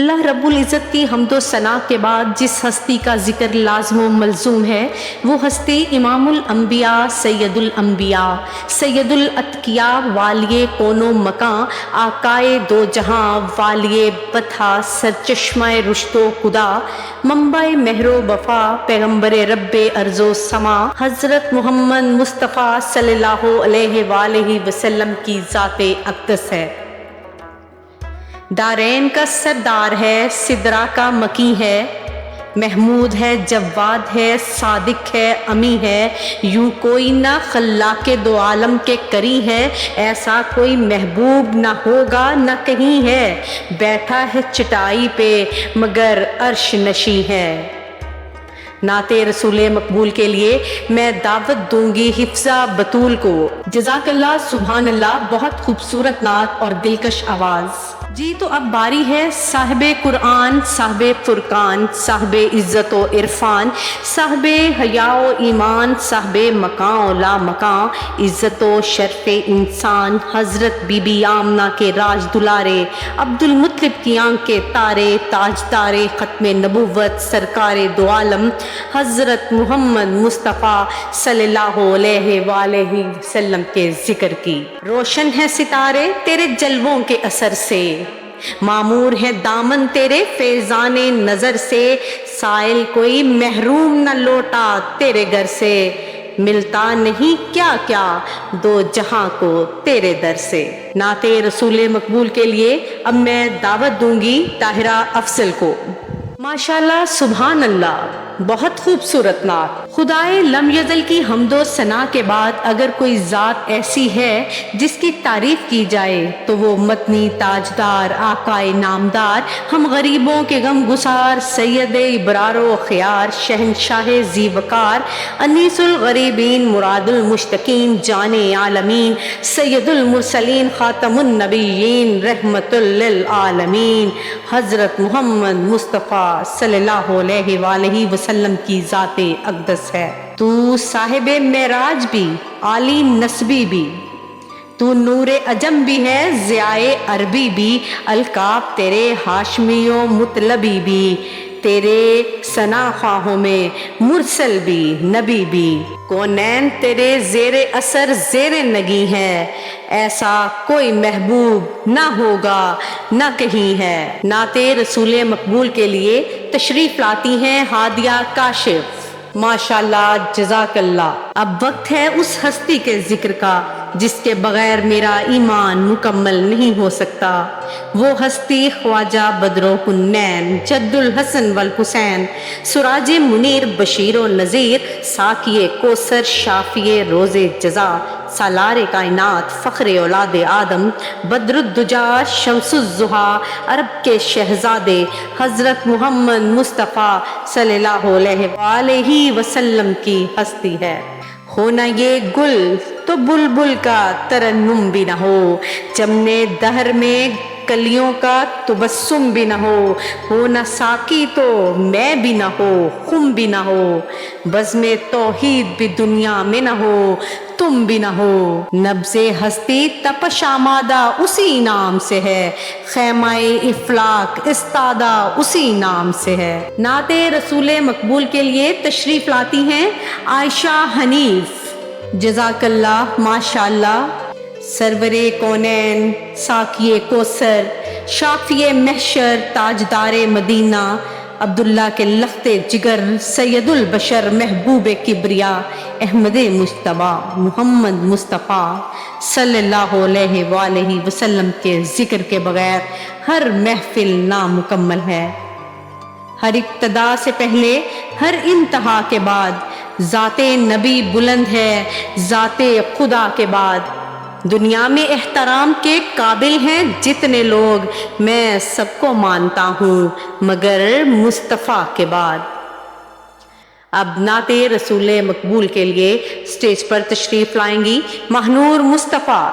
اللہ رب العزت کی حمد و ثنا کے بعد جس ہستی کا ذکر لازم و ملزوم ہے وہ ہستی امام الانبیاء سید الانبیاء سید الاتقیاء والی کون و مکان آقائے دو جہاں والی بطحا سرچشمہ رشد و خدا منبع مہر و وفا پیغمبر رب ارض و سما حضرت محمد مصطفیٰ صلی اللہ علیہ وآلہ وسلم کی ذات اقدس ہے۔ دارین کا سردار ہے، سدرا کا مکی ہے، محمود ہے، جواد ہے، صادق ہے، امی ہے، یوں کوئی نہ خلاق دو عالم کے کری ہے، ایسا کوئی محبوب نہ ہوگا نہ کہیں ہے، بیٹھا ہے چٹائی پہ مگر عرش نشیں ہے۔ نعت رسول مقبول کے لیے میں دعوت دوں گی حفظہ بطول کو۔ جزاک اللہ، سبحان اللہ، بہت خوبصورت نعت اور دلکش آواز۔ جی تو اب باری ہے صاحب قرآن، صاحب فرقان، صاحب عزت و عرفان، صاحب حیا و ایمان، صاحب مقام و لا مقام، عزت و شرف انسان، حضرت بی بی آمنہ کے راج دلارے، عبد المطلب کی آنکھ کے تارے، تاجدار ختم نبوت، سرکار دو عالم، حضرت محمد مصطفیٰ صلی اللہ علیہ وآلہ وسلم کے ذکر کی۔ روشن ہے ستارے تیرے جلووں کے اثر سے، معمور ہے دامن تیرے فیضان نظر سے، سائل کوئی محروم نہ لوٹا تیرے گھر سے، ملتا نہیں کیا کیا دو جہاں کو تیرے در سے۔ نعت رسول مقبول کے لیے اب میں دعوت دوں گی طاہرہ افضل کو۔ ماشاءاللہ، سبحان اللہ، بہت خوبصورت نعت۔ خدائے لم یزل کی حمد و ثنا کے بعد اگر کوئی ذات ایسی ہے جس کی تعریف کی جائے تو وہ مدنی تاجدار، آقائے نامدار، ہم غریبوں کے غم گسار، سید ابرار و خیار، شہنشاہ ذی وقار، انیس الغریبین، مراد المشتقین، جان عالمین، سید المرسلین، خاتم النبیین، رحمت للعالمین، حضرت محمد مصطفیٰ صلی اللہ علیہ وآلہ وسلم کی ذات اقدس ہے۔ تو صاحب معراج بھی، عالی نسبی بھی، تو نور عجم بھی ہے، ضیاء عربی بھی، القاب تیرے ہاشمی و مطلبی بھی، تیرے ثنا خواہوں میں مرسل بھی، نبی بھی، کونین تیرے زیر اثر زیر نگی ہے، ایسا کوئی محبوب نہ ہوگا نہ کہیں ہے۔ نعت رسول مقبول کے لیے تشریف لاتی ہیں ہادیہ کاشف۔ ماشاءاللہ، جزاک اللہ۔ اب وقت ہے اس ہستی کے ذکر کا جس کے بغیر میرا ایمان مکمل نہیں ہو سکتا۔ وہ ہستی خواجہ بدر و کنین، جد الحسن والحسین، سراج منیر، بشیر و نذیر، ساقی کوثر، شافی روز جزا، سالار کائنات، فخر اولاد آدم، بدر الدجا، شمس الضحیٰ، عرب کے شہزادے، حضرت محمد مصطفیٰ صلی اللہ علیہ وآلہ وسلم کی ہستی ہے۔ ہونا یہ گل تو بلبل کا ترنم بھی نہ ہو، چمنے دہر میں کلیوں کا تبسم بھی نہ ہو نہ ساقی تو میں بھی نہ ہو، خم بھی نہ ہو، بزم توحید بھی دنیا میں نہ ہو، تم بھی نہ ہو، نبض ہستی تپش آمادہ اسی نام سے ہے، خیمہ افلاک استادہ اسی نام سے ہے۔ نعت رسول مقبول کے لیے تشریف لاتی ہیں عائشہ حنیف۔ جزاک اللہ، ماشاءاللہ، سرور کونین، ساقی کوثر، شافی محشر، تاجدار مدینہ، عبداللہ کے لخت جگر، سید البشر، محبوب کبریا، احمد مجتبیٰ، محمد مصطفیٰ صلی اللہ علیہ وآلہ وسلم کے ذکر کے بغیر ہر محفل نامکمل ہے۔ ہر ابتدا سے پہلے، ہر انتہا کے بعد، ذات نبی بلند ہے، ذات خدا کے بعد۔ دنیا میں احترام کے قابل ہیں جتنے لوگ، میں سب کو مانتا ہوں مگر مصطفیٰ کے بعد۔ اب نعت رسول مقبول کے لیے اسٹیج پر تشریف لائیں گی ماہنور مصطفیٰ۔